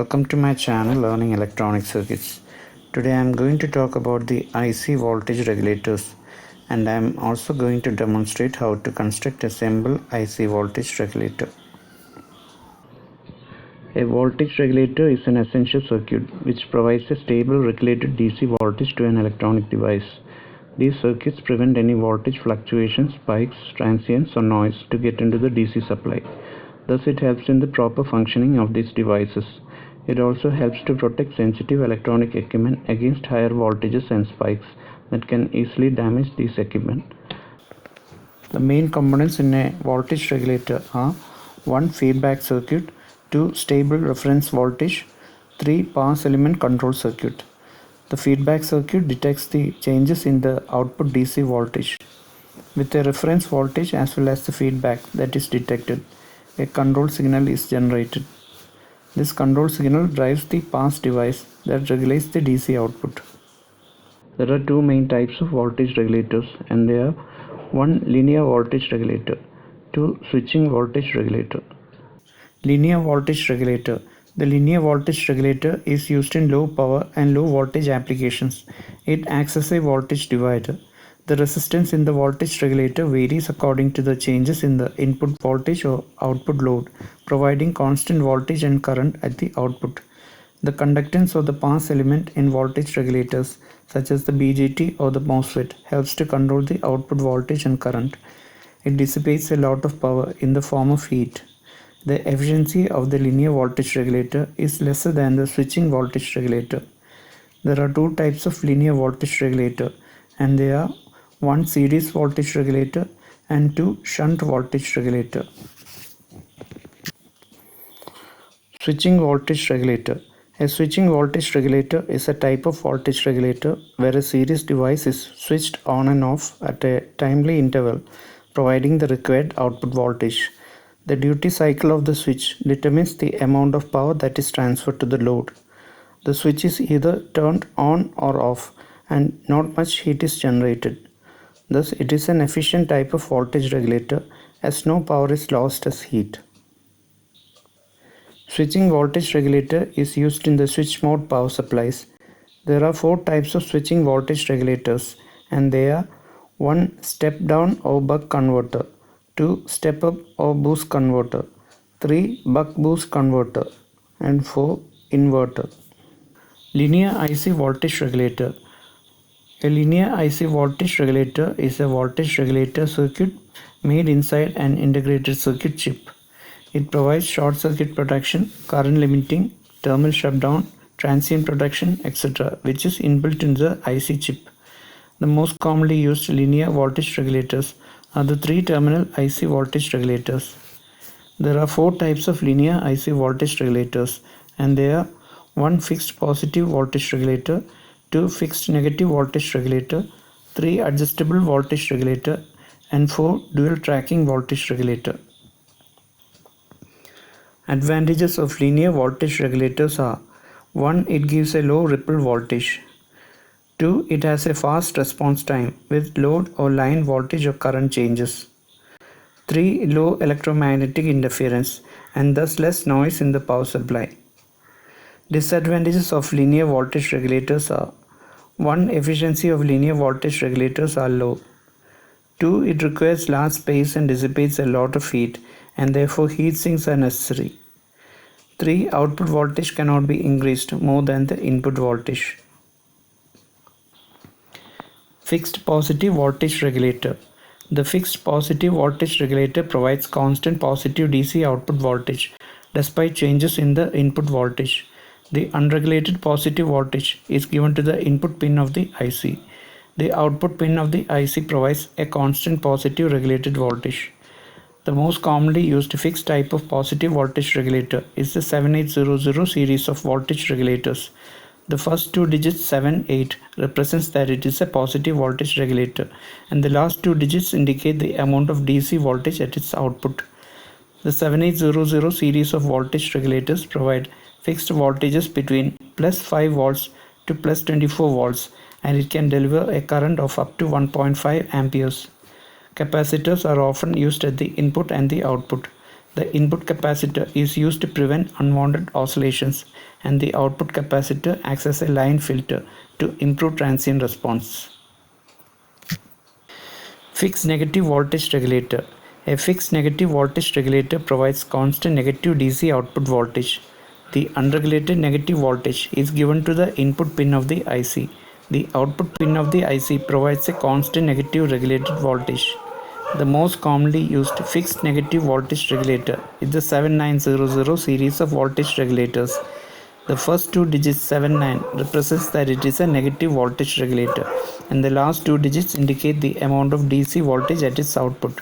Welcome to my channel Learning Electronic Circuits. Today I am going to talk about the IC voltage regulators, and I am also going to demonstrate how to construct a simple IC voltage regulator. A voltage regulator is an essential circuit which provides a stable regulated DC voltage to an electronic device. These circuits prevent any voltage fluctuations, spikes, transients or noise to get into the DC supply. Thus it helps in the proper functioning of these devices. It also helps to protect sensitive electronic equipment against higher voltages and spikes that can easily damage this equipment. The main components in a voltage regulator are 1 feedback circuit, 2 stable reference voltage, 3 pass element control circuit. The feedback circuit detects the changes in the output DC voltage. With a reference voltage as well as the feedback that is detected, a control signal is generated. This control signal drives the pass device that regulates the DC output. There are two main types of voltage regulators, and they are 1 linear voltage regulator, 2 switching voltage regulator. Linear voltage regulator. The linear voltage regulator is used in low power and low voltage applications. It acts as a voltage divider. The resistance in the voltage regulator varies according to the changes in the input voltage or output load, providing constant voltage and current at the output. The conductance of the pass element in voltage regulators, such as the BJT or the MOSFET, helps to control the output voltage and current. It dissipates a lot of power in the form of heat. The efficiency of the linear voltage regulator is lesser than the switching voltage regulator. There are two types of linear voltage regulator, and they are 1 series voltage regulator and 2 shunt voltage regulator. Switching voltage regulator. A switching voltage regulator is a type of voltage regulator where a series device is switched on and off at a timely interval, providing the required output voltage. The duty cycle of the switch determines the amount of power that is transferred to the load. The switch is either turned on or off, and not much heat is generated. Thus, it is an efficient type of voltage regulator as no power is lost as heat. Switching voltage regulator is used in the switch mode power supplies. There are 4 types of switching voltage regulators, and they are 1 step down or buck converter, 2 step up or boost converter, 3 buck boost converter, and 4 inverter. Linear IC voltage regulator. A linear IC voltage regulator is a voltage regulator circuit made inside an integrated circuit chip. It provides short circuit protection, current limiting, thermal shutdown, transient protection, etc., which is inbuilt in the IC chip. The most commonly used linear voltage regulators are the 3-terminal IC voltage regulators. There are 4 types of linear IC voltage regulators, and they are 1 fixed positive voltage regulator, 2 fixed negative voltage regulator, 3 adjustable voltage regulator, and 4 dual tracking voltage regulator. Advantages of linear voltage regulators are: 1. It gives a low ripple voltage. 2. It has a fast response time with load or line voltage or current changes. 3. Low electromagnetic interference and thus less noise in the power supply. Disadvantages of linear voltage regulators are: 1. Efficiency of linear voltage regulators are low. 2. It requires large space and dissipates a lot of heat, and therefore heat sinks are necessary. 3. Output voltage cannot be increased more than the input voltage. Fixed positive voltage regulator. The fixed positive voltage regulator provides constant positive DC output voltage despite changes in the input voltage. The unregulated positive voltage is given to the input pin of the IC. The output pin of the IC provides a constant positive regulated voltage. The most commonly used fixed type of positive voltage regulator is the 7800 series of voltage regulators. The first 2 digits 78 represents that it is a positive voltage regulator, and the last 2 digits indicate the amount of DC voltage at its output. The 7800 series of voltage regulators provide fixed voltages between plus 5 volts to plus 24 volts, and it can deliver a current of up to 1.5 amperes. Capacitors are often used at the input and the output. The input capacitor is used to prevent unwanted oscillations, and the output capacitor acts as a line filter to improve transient response. Fixed negative voltage regulator. A fixed negative voltage regulator provides constant negative DC output voltage. The unregulated negative voltage is given to the input pin of the IC. The output pin of the IC provides a constant negative regulated voltage. The most commonly used fixed negative voltage regulator is the 7900 series of voltage regulators. The first two digits 79 represents that it is a negative voltage regulator, and the last two digits indicate the amount of DC voltage at its output.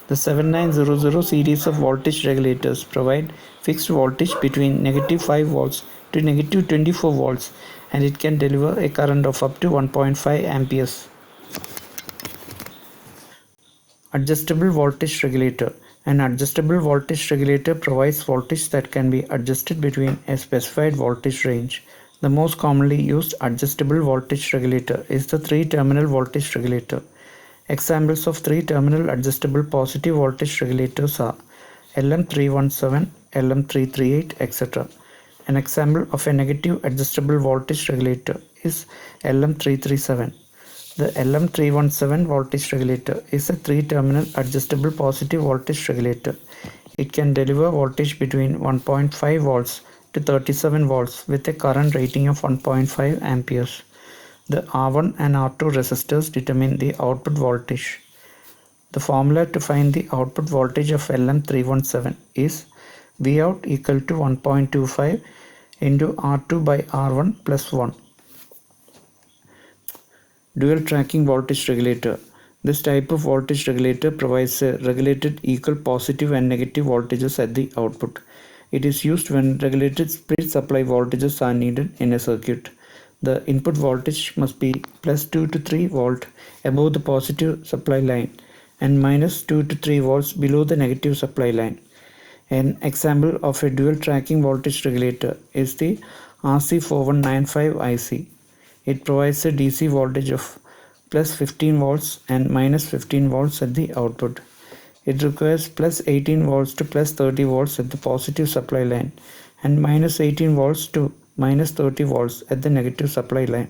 The 7900 series of voltage regulators provide fixed voltage between negative 5 volts to negative 24 volts, and it can deliver a current of up to 1.5 amperes. Adjustable voltage regulator. An adjustable voltage regulator provides voltage that can be adjusted between a specified voltage range. The most commonly used adjustable voltage regulator is the 3-terminal voltage regulator. Examples of 3-terminal adjustable positive voltage regulators are LM317, LM338, etc. An example of a negative adjustable voltage regulator is LM337. The LM317 voltage regulator is a 3-terminal adjustable positive voltage regulator. It can deliver voltage between 1.5 volts to 37 volts with a current rating of 1.5 amperes. The R1 and R2 resistors determine the output voltage. The formula to find the output voltage of LM317 is Vout equal to 1.25 into R2 by R1 plus 1. Dual tracking voltage regulator. This type of voltage regulator provides a regulated equal positive and negative voltages at the output. It is used when regulated split supply voltages are needed in a circuit. The input voltage must be plus 2 to 3 volt above the positive supply line and minus 2 to 3 volts below the negative supply line. An example of a dual tracking voltage regulator is the RC4195 IC. It provides a DC voltage of plus 15 volts and minus 15 volts at the output. It requires plus 18 volts to plus 30 volts at the positive supply line and minus 18 volts to minus 30 volts at the negative supply line.